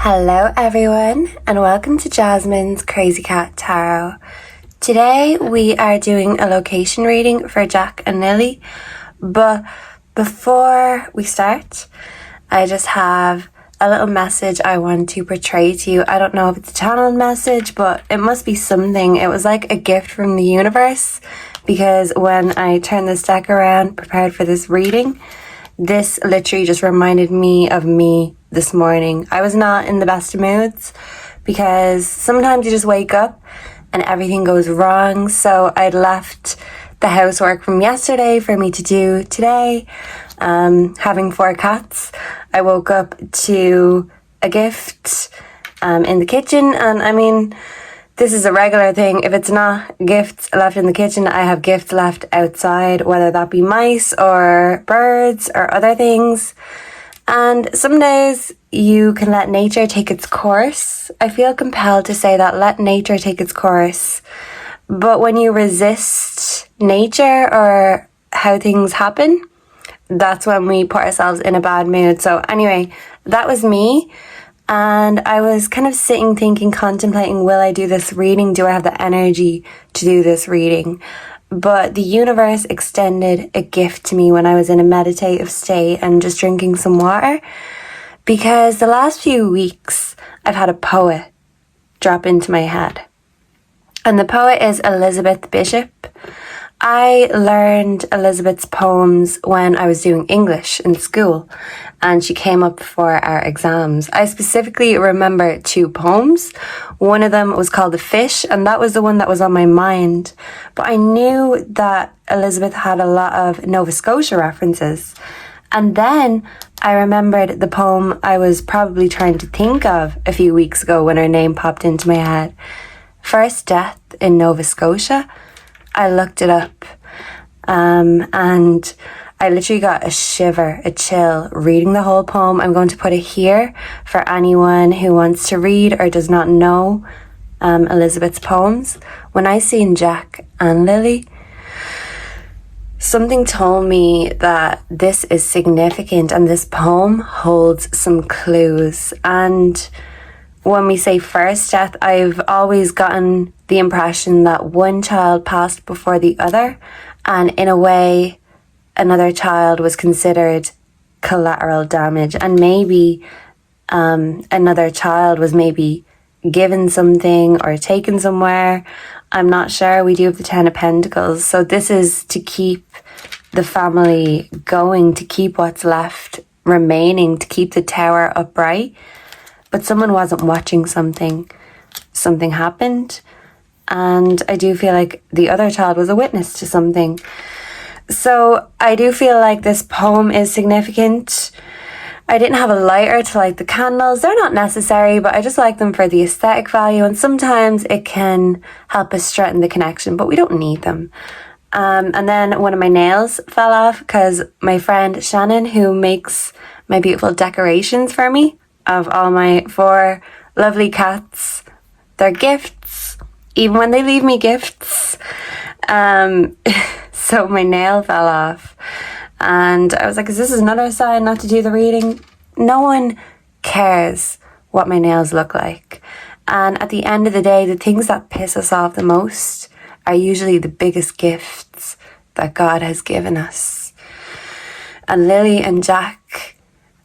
Hello everyone, and welcome to Jasmine's Crazy Cat Tarot. Today we are doing a location reading for Jack and Lilly, but before we start, I just have a little message I want to portray to you. I don't know if it's a channeled message, but it must be something. It was like a gift from the universe, because when I turned this deck around, prepared for this reading, this literally just reminded me of me this morning. I was not in the best of moods because sometimes you just wake up and everything goes wrong. So I'd left the housework from yesterday for me to do today. Having 4 cats, I woke up to a gift in the kitchen, and I mean, this is a regular thing. If it's not gifts left in the kitchen, I have gifts left outside, whether that be mice or birds or other things. And some days you can let nature take its course. I feel compelled to say that, let nature take its course. But when you resist nature or how things happen, that's when we put ourselves in a bad mood. So anyway, that was me. And I was kind of sitting, thinking, contemplating, will I do this reading? Do I have the energy to do this reading? But the universe extended a gift to me when I was in a meditative state and just drinking some water. Because the last few weeks, I've had a poet drop into my head. And the poet is Elizabeth Bishop. I learned Elizabeth's poems when I was doing English in school, and she came up for our exams. I specifically remember 2 poems. One of them was called The Fish, and that was the one that was on my mind. But I knew that Elizabeth had a lot of Nova Scotia references. And then I remembered the poem I was probably trying to think of a few weeks ago when her name popped into my head. First Death in Nova Scotia. I looked it up, and I literally got a shiver, a chill, reading the whole poem. I'm going to put it here for anyone who wants to read or does not know Elizabeth's poems. When I seen Jack and Lilly, something told me that this is significant and this poem holds some clues. And when we say first death, I've always gotten the impression that one child passed before the other, and in a way, another child was considered collateral damage, and maybe another child was maybe given something or taken somewhere. I'm not sure. We do have the 10 of Pentacles, so this is to keep the family going, to keep what's left remaining, to keep the tower upright. But someone wasn't watching something. Something happened. And I do feel like the other child was a witness to something. So I do feel like this poem is significant. I didn't have a lighter to light the candles. They're not necessary, but I just like them for the aesthetic value. And sometimes it can help us strengthen the connection, but we don't need them. And then one of my nails fell off because my friend Shannon, who makes my beautiful decorations for me, of all my 4 lovely cats, their gifts, even when they leave me gifts. So my nail fell off, and I was like, is this another sign not to do the reading? No one cares what my nails look like. And at the end of the day, the things that piss us off the most are usually the biggest gifts that God has given us. And Lilly and Jack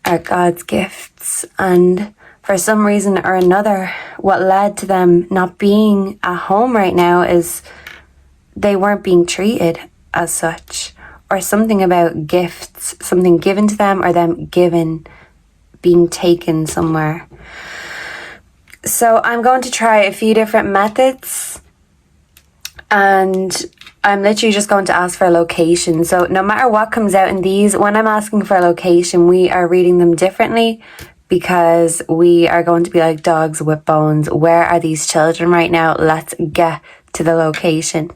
are God's gifts, and for some reason or another, what led to them not being at home right now is they weren't being treated as such, or something about gifts, something given to them, or them being taken somewhere. So I'm going to try a few different methods, and I'm literally just going to ask for a location. So no matter what comes out in these, when I'm asking for a location, we are reading them differently, because we are going to be like dogs with bones. Where are these children right now? Let's get to the location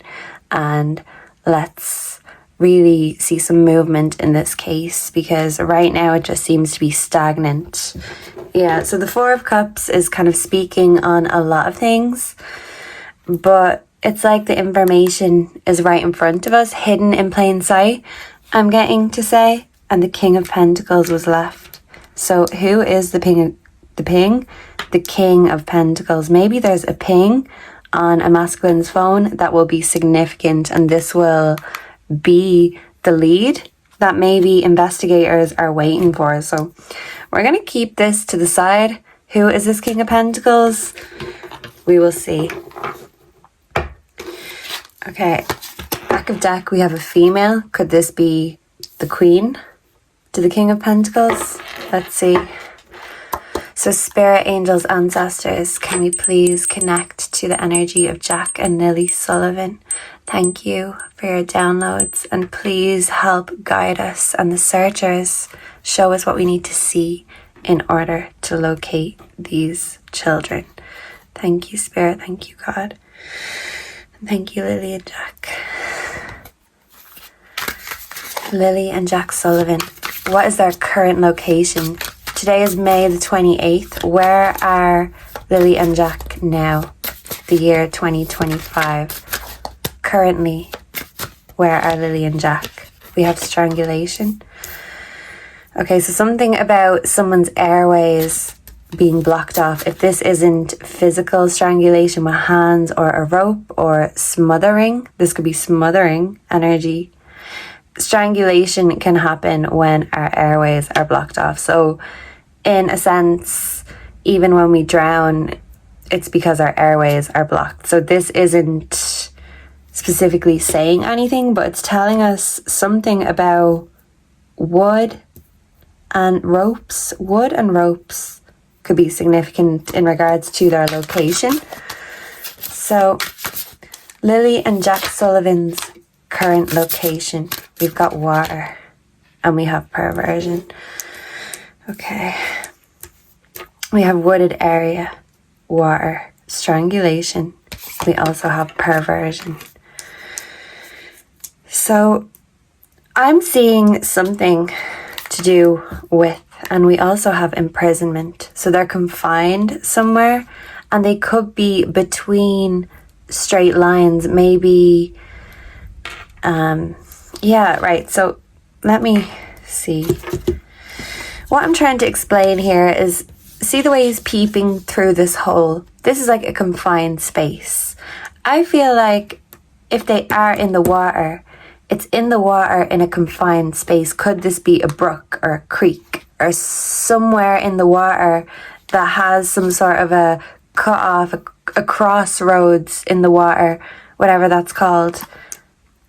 and let's really see some movement in this case, because right now it just seems to be stagnant. Yeah, so the 4 of Cups is kind of speaking on a lot of things, but it's like the information is right in front of us, hidden in plain sight, I'm getting to say. And the King of Pentacles was left. So who is the the King of Pentacles. Maybe there's a ping on a masculine's phone that will be significant, and this will be the lead that maybe investigators are waiting for. So we're going to keep this to the side. Who is this King of Pentacles? We will see. Okay, back of deck we have a female. Could this be the Queen to the King of Pentacles? Let's see. So spirit, angels, ancestors, can we please connect to the energy of Jack and Lilly Sullivan? Thank you for your downloads, and please help guide us and the searchers show us what we need to see in order to locate these children. Thank you, Spirit. Thank you, God. And thank you, Lilly and Jack. Lilly and Jack Sullivan. What is their current location? Today is May the 28th. Where are Lilly and Jack now? The year 2025. Currently, where are Lilly and Jack? We have strangulation. Okay, so something about someone's airways being blocked off. If this isn't physical strangulation with hands or a rope or smothering, this could be smothering energy. Strangulation can happen when our airways are blocked off. So in a sense, even when we drown, it's because our airways are blocked. So this isn't specifically saying anything, but it's telling us something about wood and ropes. Wood and ropes could be significant in regards to their location. So Lilly and Jack Sullivan's current location. We've got water and we have perversion. Okay. We have wooded area, water, strangulation. We also have perversion. So I'm seeing something to do with, and we also have imprisonment. So they're confined somewhere, and they could be between straight lines, maybe. Yeah, right. So let me see. What I'm trying to explain here is, see the way he's peeping through this hole? This is like a confined space. I feel like if they are in the water, it's in the water in a confined space. Could this be a brook or a creek or somewhere in the water that has some sort of a cut off, a crossroads in the water, whatever that's called?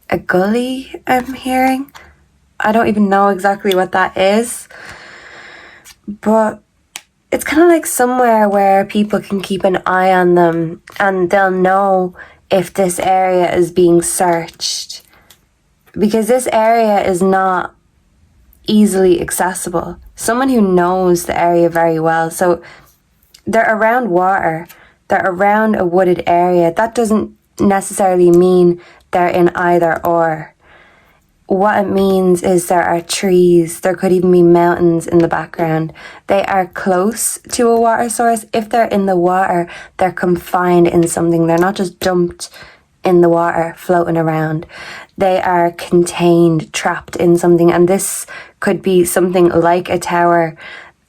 A gully, I'm hearing. I don't even know exactly what that is. But it's kind of like somewhere where people can keep an eye on them and they'll know if this area is being searched. Because this area is not easily accessible. Someone who knows the area very well. So they're around water. They're around a wooded area. That doesn't necessarily mean they're in either or. What it means is there are trees. There could even be mountains in the background. They are close to a water source. If they're in the water, they're confined in something. They're not just dumped in the water, floating around. They are contained, trapped in something. And this could be something like a tower.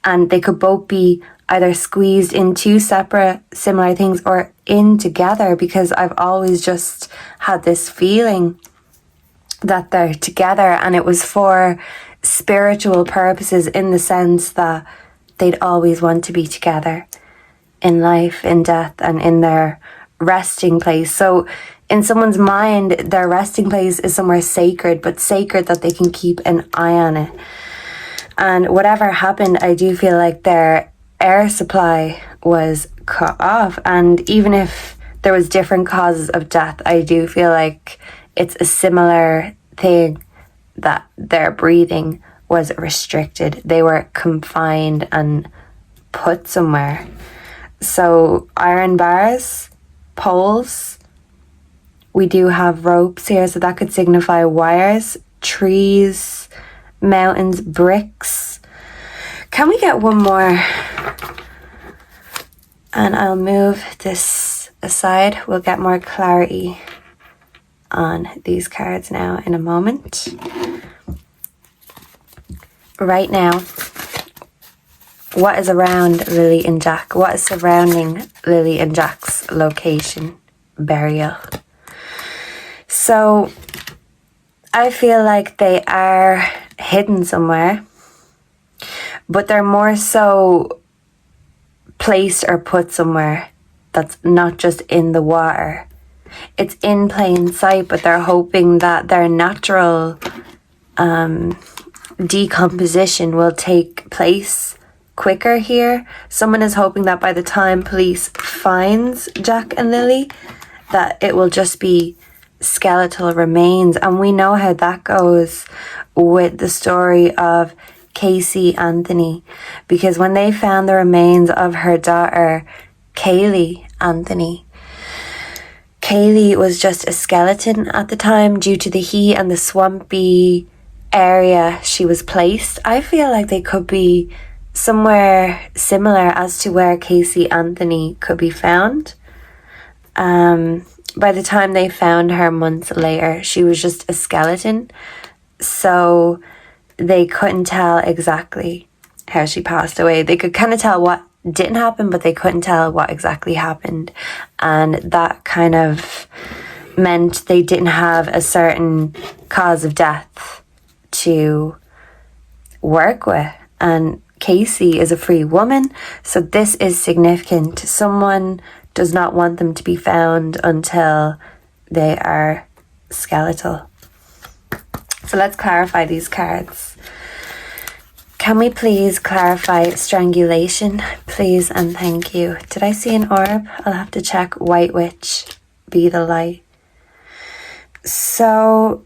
And they could both be either squeezed in two separate similar things or in together, because I've always just had this feeling that they're together, and it was for spiritual purposes, in the sense that they'd always want to be together in life, in death, and in their resting place. So in someone's mind, their resting place is somewhere sacred, but sacred that they can keep an eye on it. And whatever happened, I do feel like their air supply was cut off. And even if there was different causes of death, I do feel like it's a similar thing, that their breathing was restricted. They were confined and put somewhere. So iron bars, poles, we do have ropes here, so that could signify wires, trees, mountains, bricks. Can we get one more? And I'll move this aside. We'll get more clarity on these cards now in a moment. Right now, what is around Lily and Jack? What is surrounding Lily and Jack's location, burial? So I feel like they are hidden somewhere, but they're more so placed or put somewhere that's not just in the water. It's in plain sight, but they're hoping that their natural decomposition will take place quicker here. Someone is hoping that by the time police finds Jack and Lily, that it will just be skeletal remains. And we know how that goes with the story of Casey Anthony, because when they found the remains of her daughter Kaylee Anthony, Kaylee was just a skeleton at the time due to the heat and the swampy area she was placed. I feel like they could be somewhere similar as to where Casey Anthony could be found. By the time they found her months later, she was just a skeleton, so they couldn't tell exactly how she passed away. They could kind of tell what didn't happen, but they couldn't tell what exactly happened, and that kind of meant they didn't have a certain cause of death to work with. And Casey is a free woman, so this is significant. Someone does not want them to be found until they are skeletal. So let's clarify these cards. Can we please clarify strangulation, please and thank you? Did I see an orb? I'll have to check. White Witch, be the light. So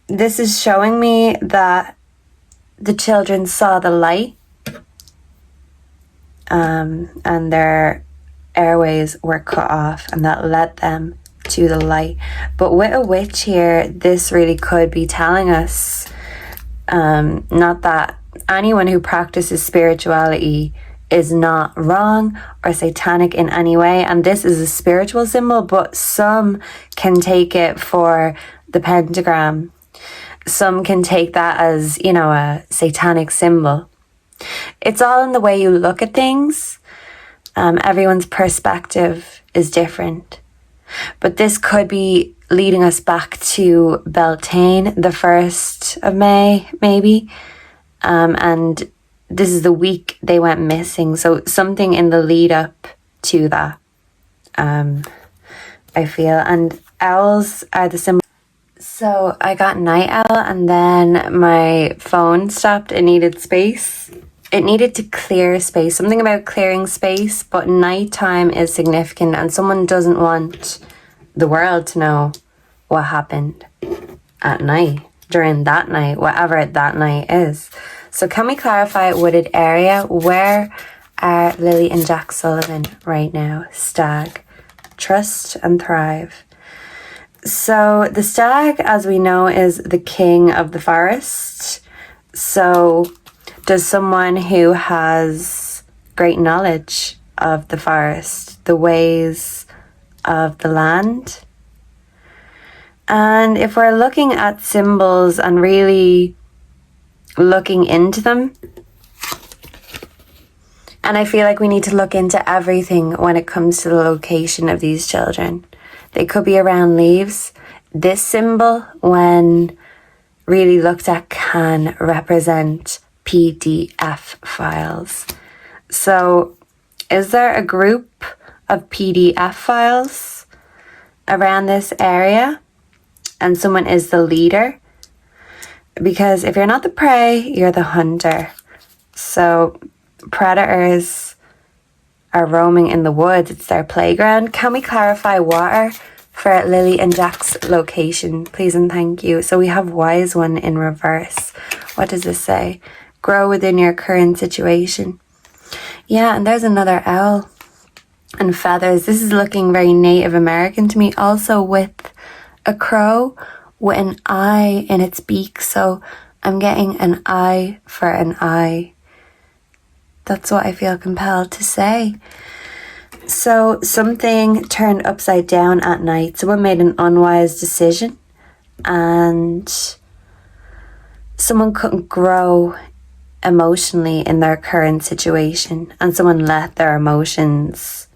this is showing me that the children saw the light, and their airways were cut off, and that led them to the light. But with a witch here, this really could be telling us not that anyone who practices spirituality is not wrong or satanic in any way, and this is a spiritual symbol, but some can take it for the pentagram. Some can take that as, you know, a satanic symbol. It's all in the way you look at things. Everyone's perspective is different. But this could be leading us back to Beltane, the 1st of May, maybe. And this is the week they went missing. So something in the lead up to that, I feel. And owls are the symbol. So I got night owl, and then my phone stopped. It needed space. It needed to clear space. Something about clearing space, but nighttime is significant, and someone doesn't want the world to know what happened at night, during that night, whatever that night is. So can we clarify wooded area? Where are Lily and Jack Sullivan right now? Stag, trust and thrive. So the stag, as we know, is the king of the forest. So does someone who has great knowledge of the forest, the ways of the land. And if we're looking at symbols and really looking into them, and I feel like we need to look into everything when it comes to the location of these children. They could be around leaves. This symbol, when really looked at, can represent PDF files. So is there a group of PDF files around this area and someone is the leader? Because if you're not the prey, you're the hunter. So predators are roaming in the woods. It's their playground. Can we clarify water for Lily and Jack's location, please and thank you? So we have wise one in reverse. What does this say? Grow within your current situation. Yeah, and there's another owl and feathers. This is looking very Native American to me, also with a crow with an eye in its beak. So I'm getting an eye for an eye. That's what I feel compelled to say. So something turned upside down at night. Someone made an unwise decision and someone couldn't grow emotionally in their current situation, and someone let their emotions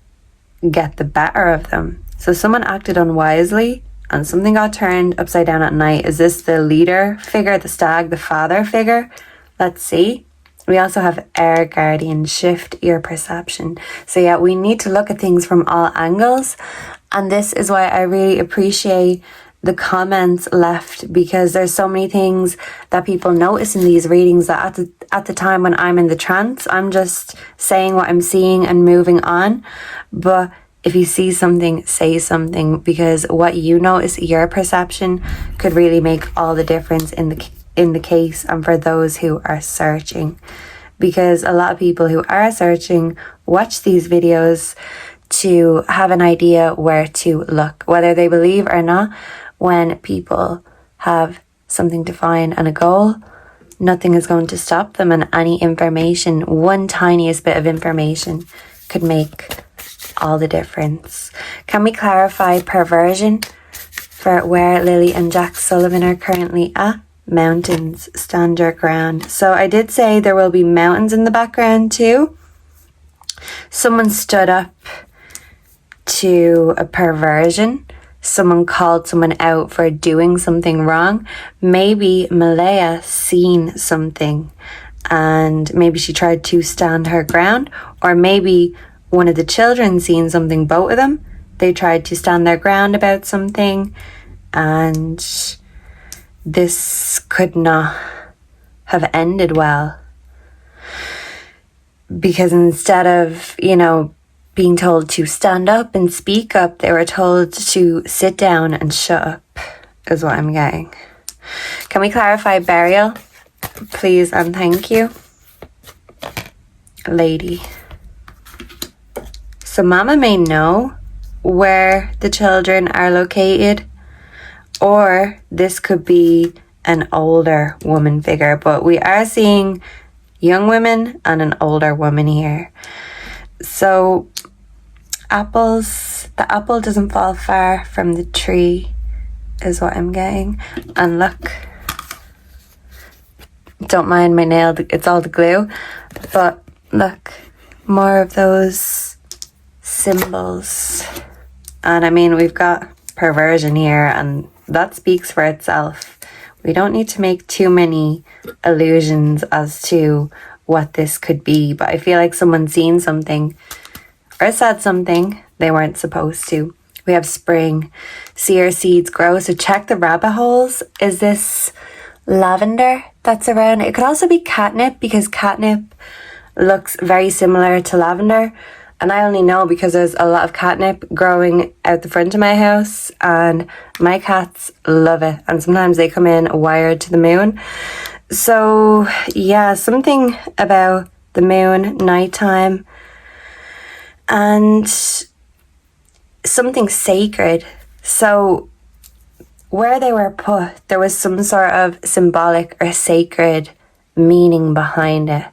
get the better of them. So someone acted unwisely and something got turned upside down at night. Is this the leader figure, the stag, the father figure? Let's see. We also have air guardian, shift your perception. So yeah, we need to look at things from all angles. And this is why I really appreciate the comments left, because there's so many things that people notice in these readings that at the time when I'm in the trance, I'm just saying what I'm seeing and moving on. But if you see something, say something, because what you notice, your perception, could really make all the difference in the case and for those who are searching. Because a lot of people who are searching watch these videos to have an idea where to look, whether they believe or not. When people have something to find and a goal, nothing is going to stop them, and any information, one tiniest bit of information, could make all the difference. Can we clarify perversion for where Lilly and Jack Sullivan are currently at? Mountains, stand your ground. So I did say there will be mountains in the background too. Someone stood up to a perversion. Someone called someone out for doing something wrong. Maybe Malaya seen something and maybe she tried to stand her ground, or maybe one of the children seen something, both of them. They tried to stand their ground about something, and this could not have ended well. Because instead of, being told to stand up and speak up, they were told to sit down and shut up, is what I'm getting. Can we clarify burial, please, and thank you? Lady. So Mama may know where the children are located, or this could be an older woman figure, but we are seeing young women and an older woman here. So the apple doesn't fall far from the tree, is what I'm getting. And look, don't mind my nail, it's all the glue, but look, more of those symbols. And I mean, we've got perversion here, and that speaks for itself. We don't need to make too many allusions as to what this could be, but I feel like someone's seen something or said something they weren't supposed to. We have spring, see your seeds grow. So check the rabbit holes. Is this lavender that's around? It could also be catnip, because catnip looks very similar to lavender. And I only know because there's a lot of catnip growing out the front of my house, and my cats love it. And sometimes they come in wired to the moon. So yeah, something about the moon, nighttime, and something sacred. So where they were put, there was some sort of symbolic or sacred meaning behind it.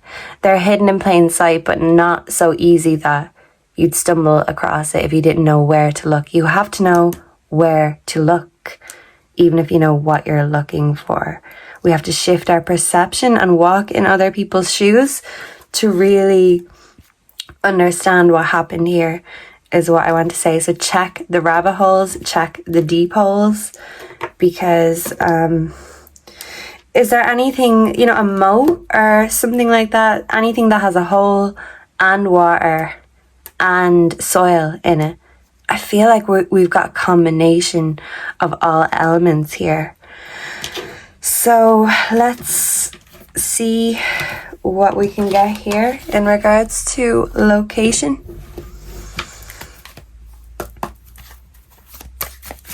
They're hidden in plain sight, but not so easy that you'd stumble across it if you didn't know where to look. You have to know where to look, even if you know what you're looking for. We have to shift our perception and walk in other people's shoes to really understand what happened here, is what I want to say. So check the rabbit holes, check the deep holes, because is there anything, a moat or something like that? Anything that has a hole and water and soil in it? I feel like we've got a combination of all elements here. So let's see what we can get here in regards to location.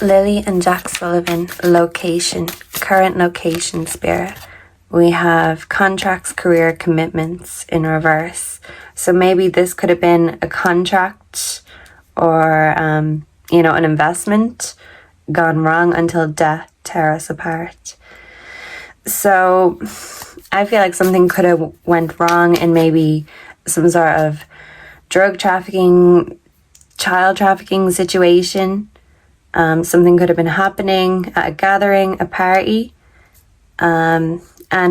Lilly and Jack Sullivan, location, current location, spirit. We have contracts, career, commitments in reverse. So maybe this could have been a contract or, an investment gone wrong until death tear us apart. So I feel like something could have went wrong in maybe some sort of drug trafficking, child trafficking situation. Something could have been happening at a gathering, a party, and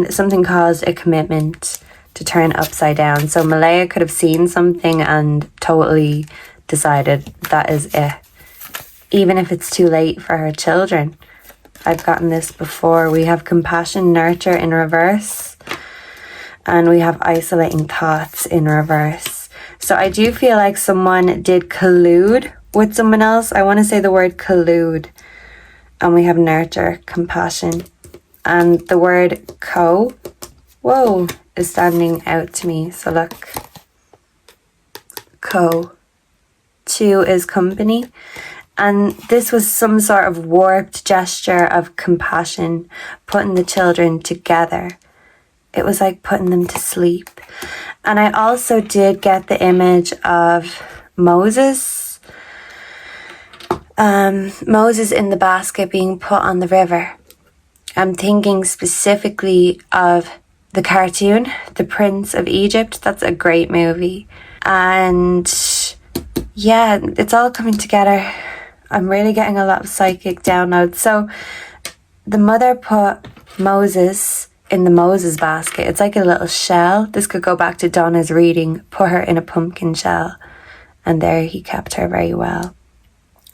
something caused a commitment to turn upside down. So Malaya could have seen something and totally decided that is it. Even if it's too late for her children. I've gotten this before. We have compassion, nurture in reverse. And we have isolating thoughts in reverse. So I do feel like someone did collude with someone else. I want to say the word collude. And we have nurture, compassion. And the word whoa, is standing out to me. So look. Two is company. And this was some sort of warped gesture of compassion, putting the children together. It was like putting them to sleep. And I also did get the image of Moses. Moses in the basket being put on the river. I'm thinking specifically of the cartoon, The Prince of Egypt. That's a great movie. And yeah, it's all coming together. I'm really getting a lot of psychic downloads. So the mother put Moses in the Moses basket. It's like a little shell. This could go back to Donna's reading. Put her in a pumpkin shell. And there he kept her very well.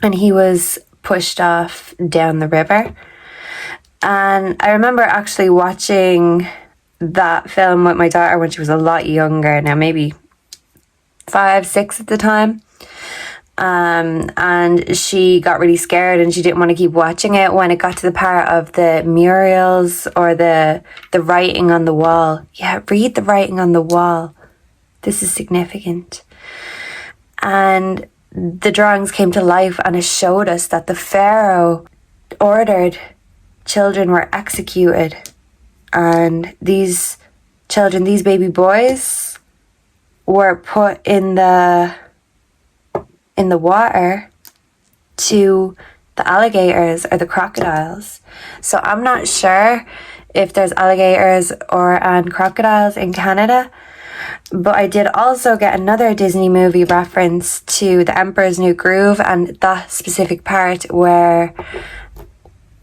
And he was pushed off down the river. And I remember actually watching that film with my daughter when she was a lot younger. Now maybe 5, 6 at the time. And she got really scared and she didn't want to keep watching it when it got to the part of the murals or the writing on the wall. Yeah, read the writing on the wall. This is significant. And the drawings came to life and it showed us that the Pharaoh ordered children were executed. And these children, these baby boys, were put in the water to the alligators or the crocodiles. So I'm not sure if there's alligators and crocodiles in Canada, but I did also get another Disney movie reference to The Emperor's New Groove and that specific part where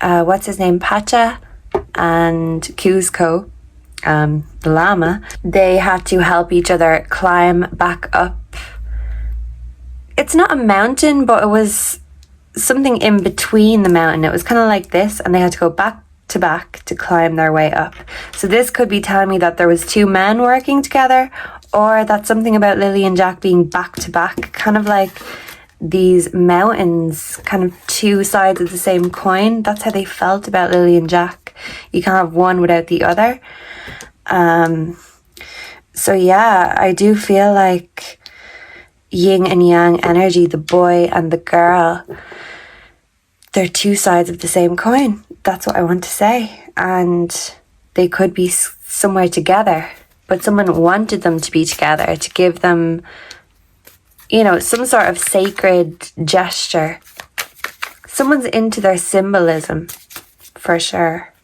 what's his name, Pacha and Cusco, the llama, they had to help each other climb back up. It's not a mountain, but it was something in between the mountain. It was kind of like this, and they had to go back to climb their way up. So this could be telling me that there was 2 men working together, or that's something about Lilly and Jack being back to back, kind of like these mountains, kind of 2 sides of the same coin. That's how they felt about Lilly and Jack. You can't have one without the other. So yeah, I do feel like yin and yang energy, the boy and the girl, they're 2 sides of the same coin. That's what I want to say. And they could be somewhere together, but someone wanted them to be together to give them, you know, some sort of sacred gesture. Someone's into their symbolism, for sure.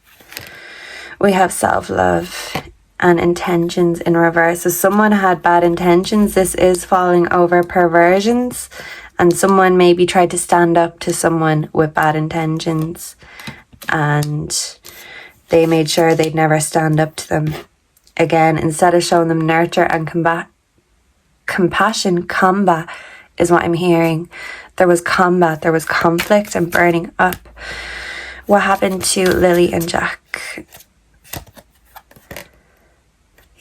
We have self-love and intentions in reverse. So someone had bad intentions. This is falling over perversions, and someone maybe tried to stand up to someone with bad intentions and they made sure they'd never stand up to them again. Instead of showing them nurture and compassion, combat is what I'm hearing. There was combat, there was conflict and burning up. What happened to Lilly and Jack?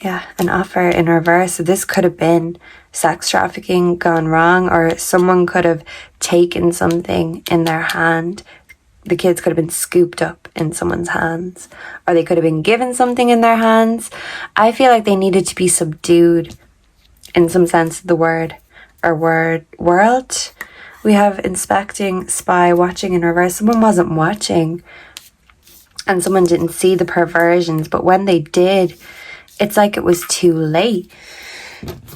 Yeah, an offer in reverse. So this could have been sex trafficking gone wrong, or someone could have taken something in their hand. The kids could have been scooped up in someone's hands, or they could have been given something in their hands. I feel like they needed to be subdued in some sense of the word, or world. We have inspecting, spy, watching in reverse. Someone wasn't watching and someone didn't see the perversions, but when they did, it's like it was too late.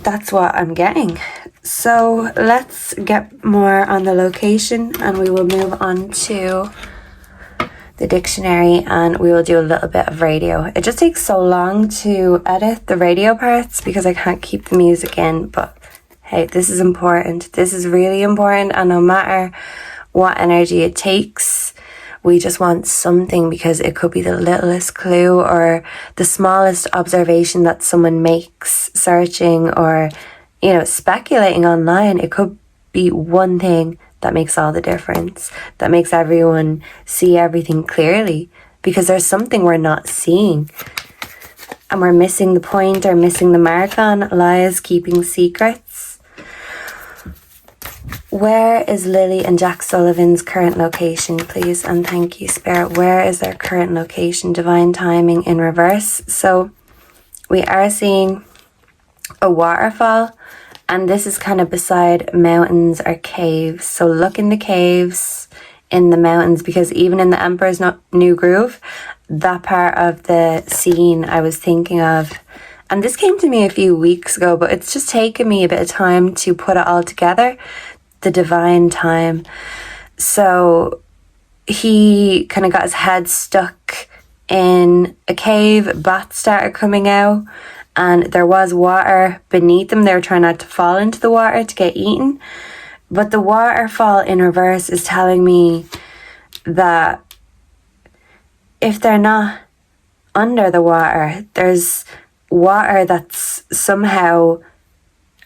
That's what I'm getting. So let's get more on the location and we will move on to the dictionary and we will do a little bit of radio. It just takes so long to edit the radio parts because I can't keep the music in, but hey, this is important. This is really important, and no matter what energy it takes, We just want something, because it could be the littlest clue or the smallest observation that someone makes searching or, you know, speculating online. It could be one thing that makes all the difference, that makes everyone see everything clearly, because there's something we're not seeing and we're missing the point or missing the mark on lies, keeping secrets. Where is Lilly and Jack Sullivan's current location, please? And thank you, Spirit. Where is their current location? Divine timing in reverse. So we are seeing a waterfall, and this is kind of beside mountains or caves. So look in the caves, in the mountains, because even in the Emperor's New Groove, that part of the scene I was thinking of, and this came to me a few weeks ago, but it's just taken me a bit of time to put it all together. The divine time. So he kind of got his head stuck in a cave, bats started coming out, and there was water beneath them. They were trying not to fall into the water to get eaten. But the waterfall in reverse is telling me that if they're not under the water, there's water that's somehow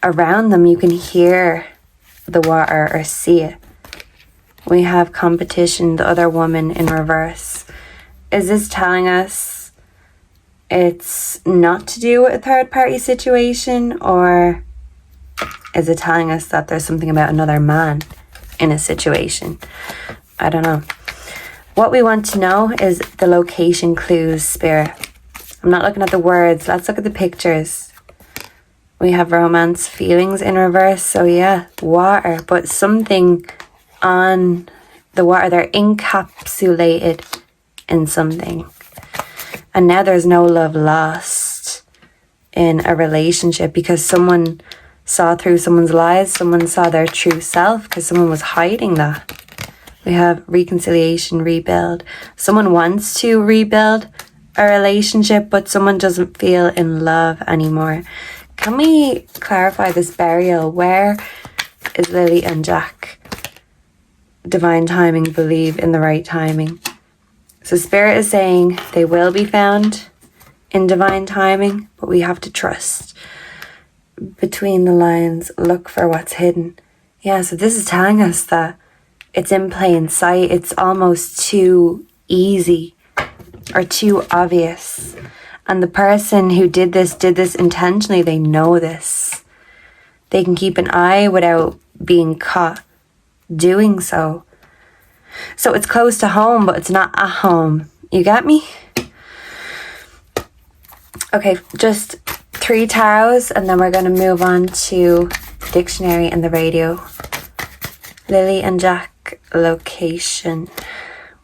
around them. You can hear the water or see it. We have competition, the other woman in reverse. Is this telling us it's not to do with a third party situation, or is it telling us that there's something about another man in a situation? I don't know. What we want to know is the location clues, Spirit. I'm not looking at the words. Let's look at the pictures. We have romance, feelings in reverse. So yeah, water, but something on the water. They're encapsulated in something. And now there's no love lost in a relationship, because someone saw through someone's lies. Someone saw their true self, because someone was hiding that. We have reconciliation, rebuild. Someone wants to rebuild a relationship, but someone doesn't feel in love anymore. Can we clarify this burial? Where is Lilly and Jack? Divine timing, believe in the right timing. So Spirit is saying they will be found in divine timing, but we have to trust. Between the lines, look for what's hidden. Yeah, so this is telling us that it's in plain sight. It's almost too easy or too obvious. And the person who did this intentionally. They know this. They can keep an eye without being caught doing so. So it's close to home, but it's not at home. You get me? Okay, just 3 tarots, and then we're going to move on to the dictionary and the radio. Lilly and Jack, location.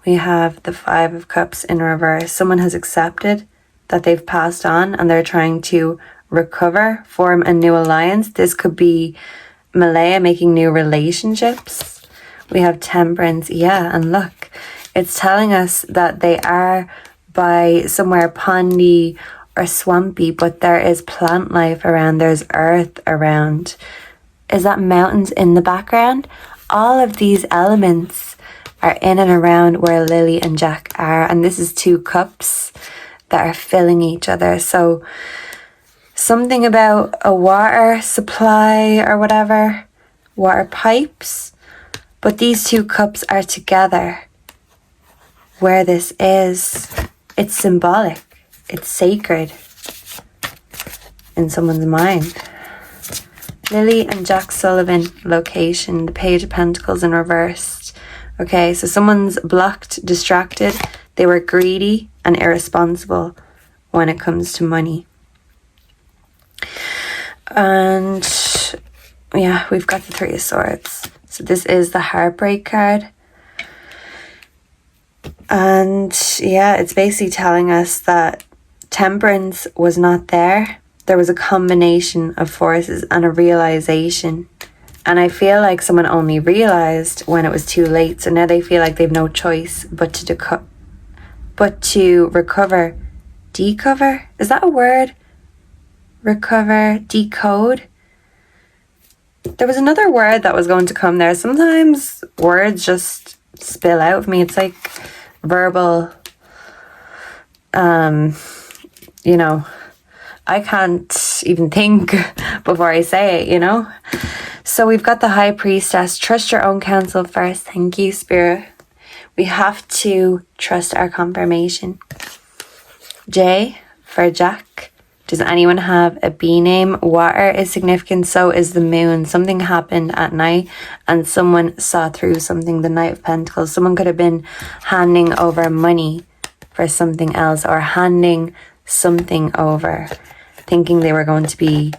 We have the 5 of Cups in reverse. Someone has accepted that they've passed on, and they're trying to recover, form a new alliance. This could be Malaya making new relationships. We have Temperance. Yeah, and look, it's telling us that they are by somewhere pondy or swampy, but there is plant life around. There's earth around. Is that mountains in the background? All of these elements are in and around where Lilly and Jack are, and this is 2 cups that are filling each other. So something about a water supply or whatever, water pipes, but these 2 cups are together. Where this is, it's symbolic, it's sacred in someone's mind. Lilly and Jack Sullivan, location, the Page of Pentacles in reversed. Okay, so someone's blocked, distracted. They were greedy and irresponsible when it comes to money. And yeah, we've got the 3 of Swords. So this is the Heartbreak card. And yeah, it's basically telling us that Temperance was not there. There was a combination of forces and a realization. And I feel like someone only realized when it was too late. So now they feel like they've no choice but to recover. Decover? Is that a word? Recover, decode? There was another word that was going to come there. Sometimes words just spill out of me. It's like verbal, I can't even think before I say it, So we've got the High Priestess. Trust your own counsel first. Thank you, Spirit. We have to trust our confirmation. J for Jack. Does anyone have a B name? Water is significant, so is the moon. Something happened at night and someone saw through something. The Knight of Pentacles. Someone could have been handing over money for something else, or handing something over, thinking they were going to be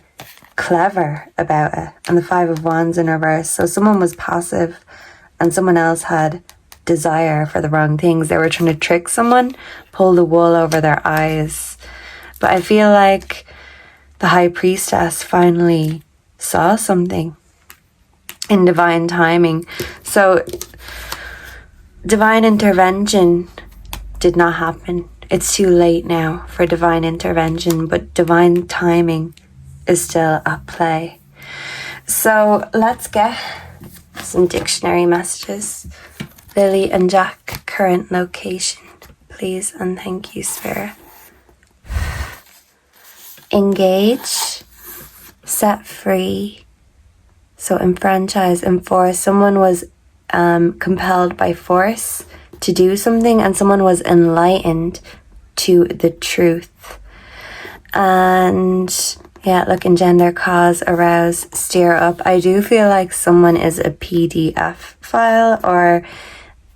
clever about it. And the Five of Wands in reverse. So someone was passive and someone else had desire for the wrong things. They were trying to trick someone, pull the wool over their eyes. But I feel like the High Priestess finally saw something in divine timing. So divine intervention did not happen. It's too late now for divine intervention, but divine timing is still at play. So let's get some dictionary messages. Lily and Jack, current location, please, and thank you, Spirit. Engage, set free, so enfranchise, enforce. Someone was compelled by force to do something, and someone was enlightened to the truth. And yeah, look, engender, cause, arouse, steer up. I do feel like someone is a PDF file, or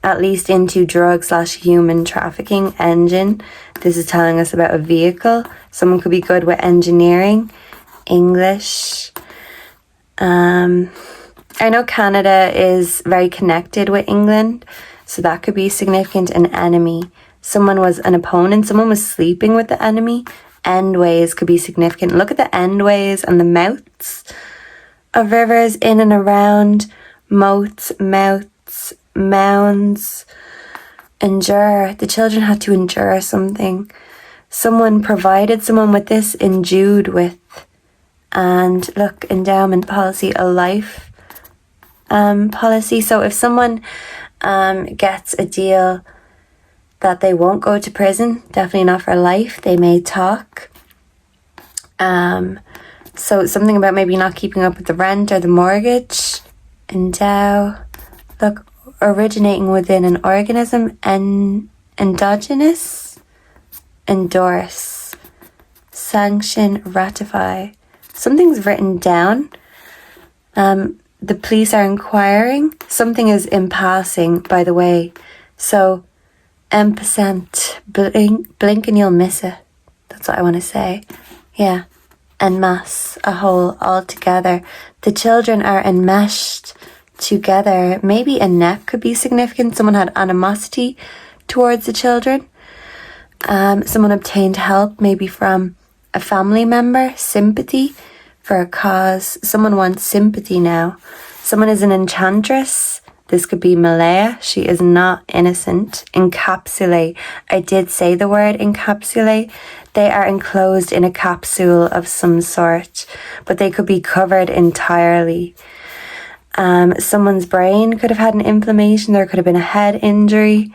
at least into drug/human trafficking engine. This is telling us about a vehicle. Someone could be good with engineering, English. I know Canada is very connected with England, so that could be significant. An enemy. Someone was an opponent. Someone was sleeping with the enemy. Endways could be significant. Look at the endways and the mouths of rivers in and around. Moats, mouths, mounds. Endure. The children had to endure something. Someone provided someone with this, endued with. And look, endowment policy, a life policy. So if someone gets a deal that they won't go to prison, definitely not for life, they may talk. So something about maybe not keeping up with the rent or the mortgage. Endow. Look, originating within an organism. Endogenous. Endorse. Sanction. Ratify. Something's written down. The police are inquiring. Something is in passing, by the way. So, %, blink and you'll miss it. That's what I want to say. Yeah. En masse, a whole, all together. The children are enmeshed together. Maybe a neck could be significant. Someone had animosity towards the children. Someone obtained help, maybe from a family member. Sympathy for a cause. Someone wants sympathy now. Someone is an enchantress. This could be Malaya. She is not innocent. Encapsulate. I did say the word encapsulate. They are enclosed in a capsule of some sort, but they could be covered entirely. Someone's brain could have had an inflammation. There could have been a head injury.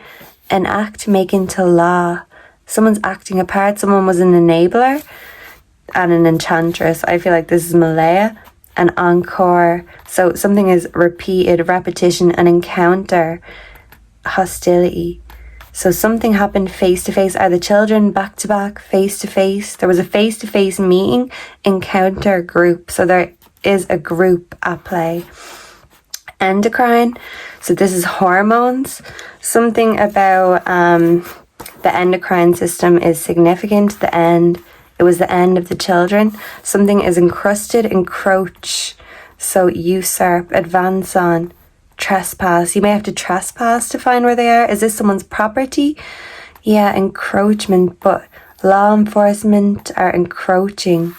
An act make into law. Someone's acting a part. Someone was an enabler and an enchantress. I feel like this is Malaya. An encore. So something is repeated, repetition, an encounter, hostility. So something happened face to face. Are the children back to back, face to face? There was a face to face meeting, encounter, group. So there is a group at play. Endocrine. So this is hormones. Something about the endocrine system is significant. The end. It was the end of the children. Something is encrusted, encroach. So usurp, advance on, trespass. You may have to trespass to find where they are. Is this someone's property? Yeah, encroachment. But law enforcement are encroaching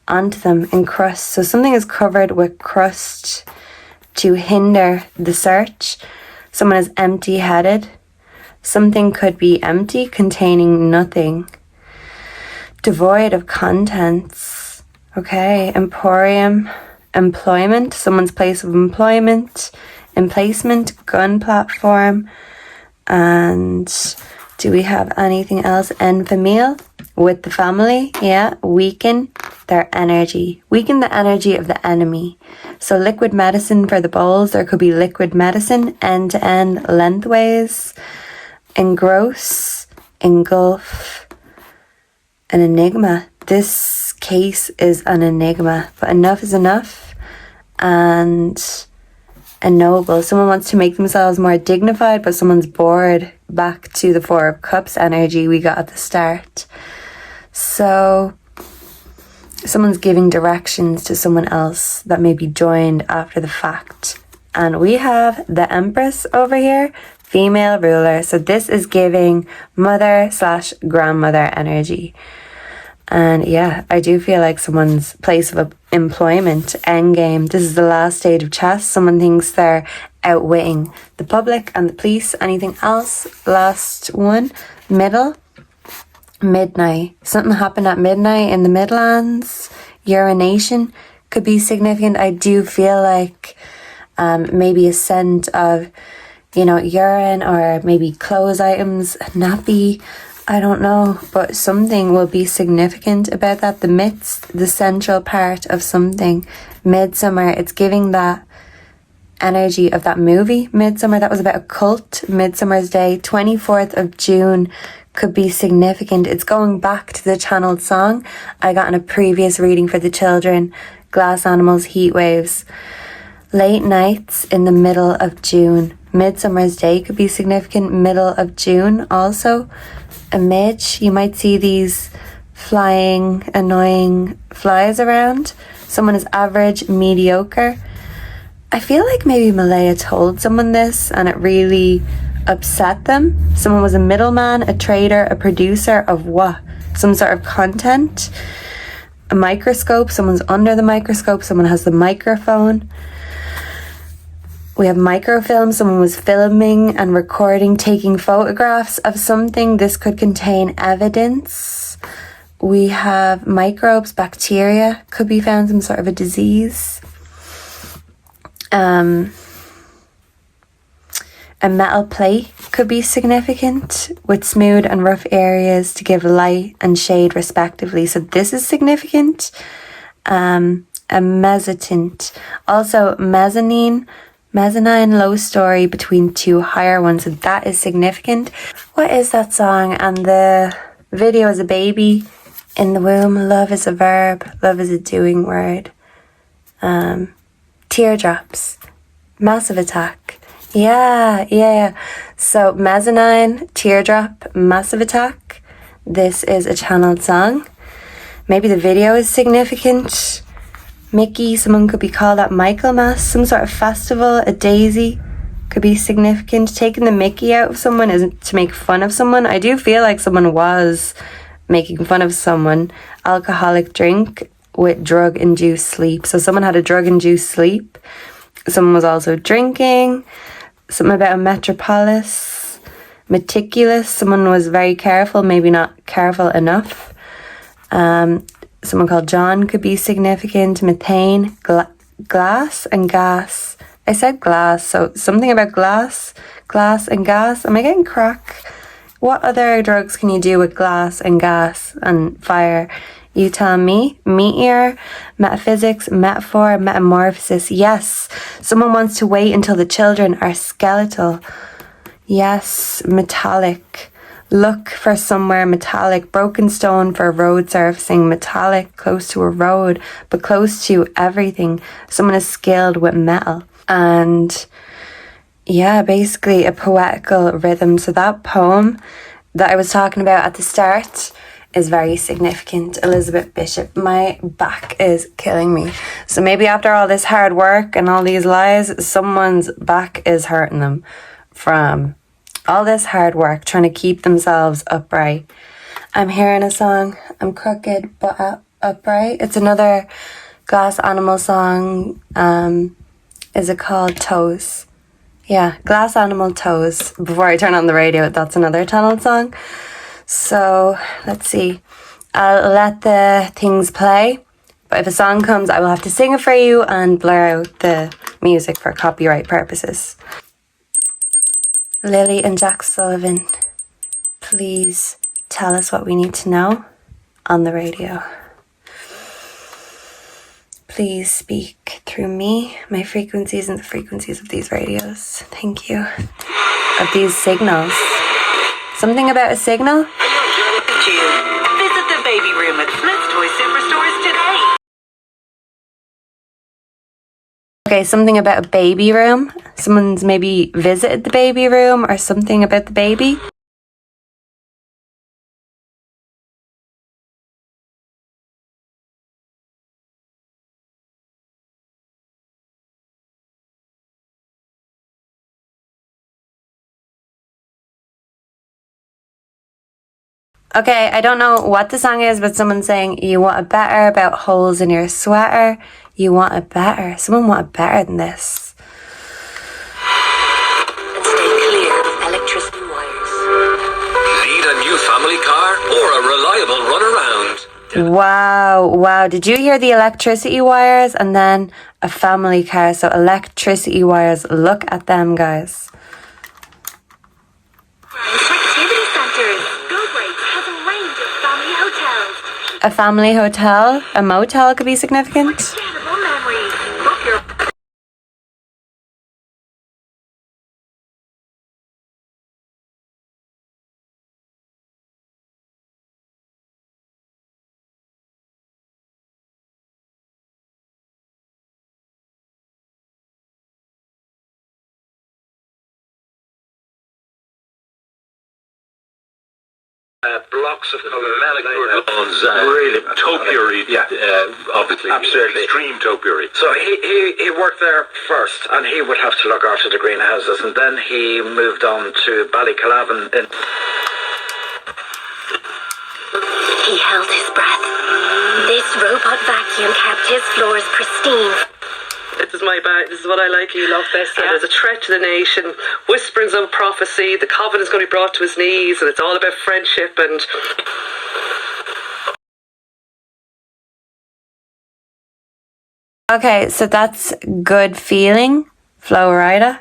onto them. Encrust. So something is covered with crust to hinder the search. Someone is empty-headed. Something could be empty, containing nothing. Devoid of contents. Okay, emporium, employment, someone's place of employment, emplacement, gun platform, And do we have anything else? En famille, with the family. Yeah, weaken their energy. Weaken the energy of the enemy. So liquid medicine for the bowls. There could be liquid medicine, end to end, lengthways. Engross, engulf, an enigma. This case is an enigma, but enough is enough. And ennoble. Someone wants to make themselves more dignified, but someone's bored. Back to the Four of Cups energy we got at the start. So someone's giving directions to someone else that may be joined after the fact. And we have the Empress over here, female ruler. So this is giving mother/grandmother energy. And yeah, I do feel like someone's place of employment, endgame. This is the last stage of chess. Someone thinks they're outwitting the public and the police. Anything else? Last one, middle, midnight. Something happened at midnight in the Midlands. Urination could be significant. I do feel like maybe a scent of, urine, or maybe clothes items, nappy. I don't know, but something will be significant about that. The midst, the central part of something. Midsummer, it's giving that energy of that movie, Midsummer, that was about a cult. Midsummer's Day, 24th of June could be significant. It's going back to the channeled song I got in a previous reading for the children. Glass animals, heat waves. Late nights in the middle of June. Midsummer's Day could be significant. Middle of June also. A midge, you might see these flying, annoying flies around. Someone is average, mediocre. I feel like maybe Malaya told someone this and it really upset them. Someone was a middleman, a trader, a producer of what? Some sort of content. A microscope, someone's under the microscope, someone has the microphone. We have microfilm, someone was filming and recording, taking photographs of something. This could contain evidence. We have microbes, bacteria, could be found, some sort of a disease. A metal plate could be significant, with smooth and rough areas to give light and shade respectively. So this is significant. A mezzotint. Also mezzanine low story between two higher ones, so that is significant. What is that song? And the video is a baby in the womb. Love is a verb, love is a doing word. Teardrops, massive attack. Yeah. So mezzanine, teardrop, massive attack. This is a channeled song. Maybe the video is significant. Mickey, someone could be called at Michaelmas, some sort of festival. A daisy could be significant. Taking the Mickey out of someone isn't to make fun of someone. I do feel like someone was making fun of someone. Alcoholic drink with drug-induced sleep. So someone had a drug-induced sleep. Someone was also drinking. Something about a metropolis. Meticulous, someone was very careful, maybe not careful enough. Someone called John could be significant. Methane, glass and gas. I said glass, so something about glass and gas. Am I getting crack? What other drugs can you do with glass and gas and fire? You tell me. Meteor, metaphysics, metaphor, metamorphosis. Yes, someone wants to wait until the children are skeletal. Yes, metallic. Look for somewhere metallic. Broken stone for road surfacing. Metallic, close to a road, but close to everything. Someone is skilled with metal. And yeah, basically a poetical rhythm. So that poem that I was talking about at the start is very significant. Elizabeth Bishop. My back is killing me. So maybe after all this hard work and all these lies, someone's back is hurting them from all this hard work, trying to keep themselves upright. I'm hearing a song, I'm crooked but upright. It's another glass animal song. Is it called Toes? Yeah, glass animal toes. Before I turn on the radio, that's another channel song. So let's see. I'll let the things play, but if a song comes, I will have to sing it for you and blur out the music for copyright purposes. Lilly and Jack Sullivan, please tell us what we need to know on the radio. Please speak through me, my frequencies, and the frequencies of these radios. Thank you. Of these signals. Something about a signal? Visit the baby room at Smith's Toy Superstores today. Okay, something about a baby room. Someone's maybe visited the baby room or something about the baby. Okay, I don't know what the song is, but someone's saying you want it better about holes in your sweater. You want it better. Someone want it better than this. And stay clear of electricity wires. Need a new family car or a reliable runaround? Wow. Did you hear the electricity wires and then a family car? So electricity wires, look at them, guys. Activity centers. Go Breaks has a range of family hotels. A family hotel, a motel could be significant. Unforgettable memories. Book your Blocks of really topiary, obviously, absolutely extreme topiary. So he worked there first, and he would have to look after the greenhouses, and then he moved on to Ballycalavan. He held his breath. This robot vacuum kept his floors pristine. This is my bag. This is what I like. You love this. Yeah. There's a threat to the nation. Whisperings of prophecy. The covenant is going to be brought to his knees, and it's all about friendship and. Okay, so that's good feeling, Flo Rida.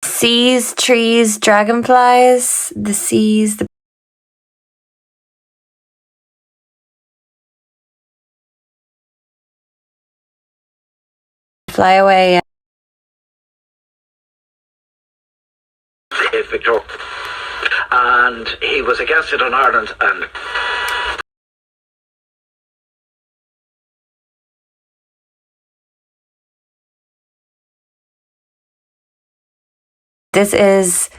Seas, trees, dragonflies, the seas, the fly away. Victor, and he was against it in Ireland, and This is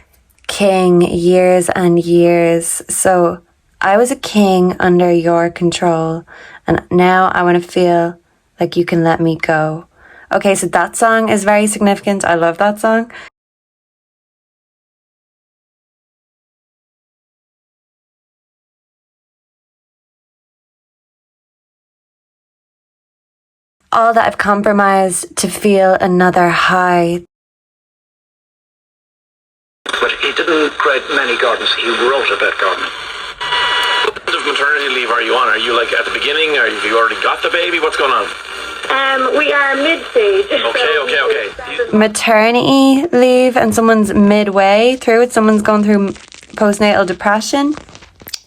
king years and years. So I was a king under your control, and now I want to feel like you can let me go. Okay, so that song is very significant. I love that song. All that I've compromised to feel another high. but he didn't create many gardens. He wrote about gardening. What kind of maternity leave are you on? Are you like at the beginning? Or have you already got the baby? What's going on? We are mid-stage. Okay. Maternity leave, and someone's midway through it. Someone's going through postnatal depression.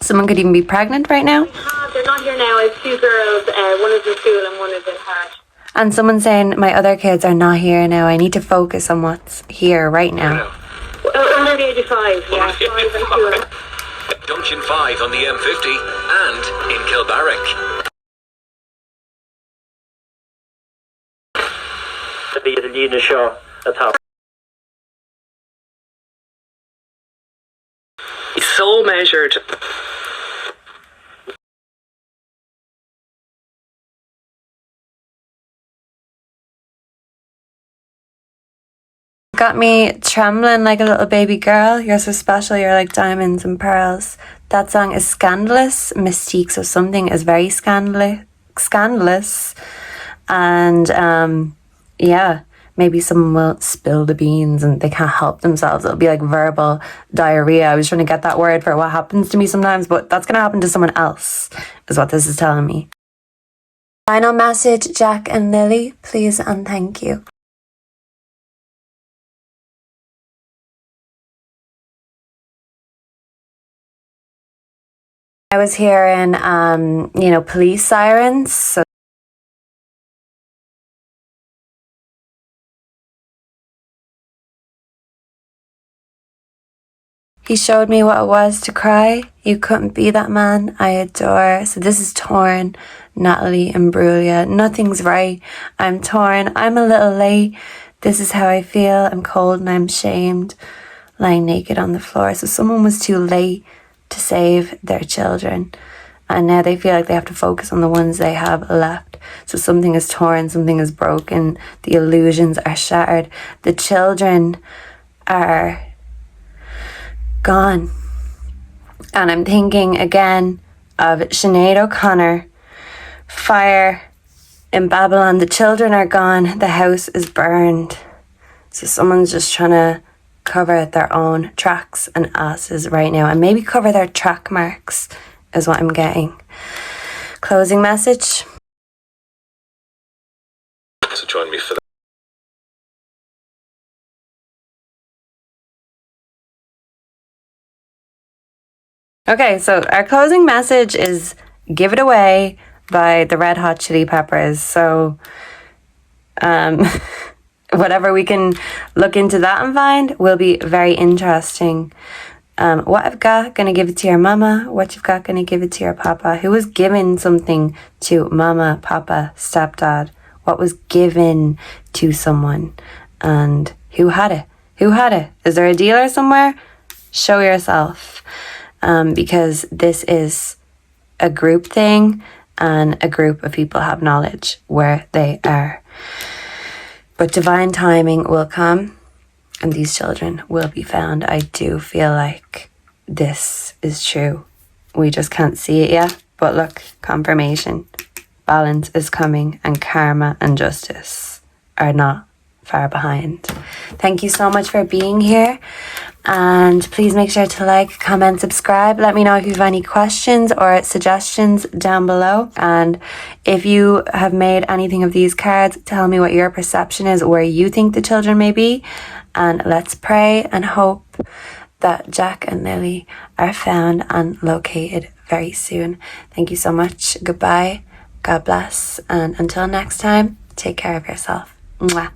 Someone could even be pregnant right now. They're not here now. I have two girls. One is in school and one is in heart. And someone's saying, my other kids are not here now. I need to focus on what's here right now. Under the age of 5, yeah. 5 and 2. Junction 5 on the M50 and in Kilbarrack. The leading show at top. He's so measured. Got me trembling like a little baby girl. You're so special. You're like diamonds and pearls. That song is scandalous, mystique, so something is very scandalous. And yeah, maybe someone will spill the beans and they can't help themselves. It'll be like verbal diarrhea. I was trying to get that word for what happens to me sometimes, but that's going to happen to someone else, is what this is telling me. Final message, Jack and Lily, please and thank you. I was hearing, police sirens. So he showed me what it was to cry. You couldn't be that man I adore. So this is torn, Natalie Imbruglia. Nothing's right. I'm torn. I'm a little late. This is how I feel. I'm cold and I'm shamed. Lying naked on the floor. So someone was too late to save their children. And now they feel like they have to focus on the ones they have left. So something is torn. Something is broken. The illusions are shattered. The children are gone. And I'm thinking again of Sinead O'Connor, fire in Babylon. The children are gone, the house is burned. So someone's just trying to cover their own tracks and asses right now, and maybe cover their track marks is what I'm getting. Closing message. So join me for that. Okay, so our closing message is Give It Away by the Red Hot Chili Peppers. So whatever we can look into that and find will be very interesting. What I've got, gonna give it to your mama. What you've got, gonna give it to your papa. Who was given something to mama, papa, stepdad? What was given to someone? And who had it? Who had it? Is there a dealer somewhere? Show yourself. Because this is a group thing and a group of people have knowledge where they are. But divine timing will come and these children will be found. I do feel like this is true. We just can't see it yet. But look, confirmation. Balance is coming and karma and justice are not far behind. Thank you so much for being here. And please make sure to like, comment, subscribe. Let me know if you have any questions or suggestions down below. And if you have made anything of these cards, tell me what your perception is, where you think the children may be. And let's pray and hope that Jack and Lily are found and located very soon. Thank you so much. Goodbye. God bless. And until next time, take care of yourself. Mwah.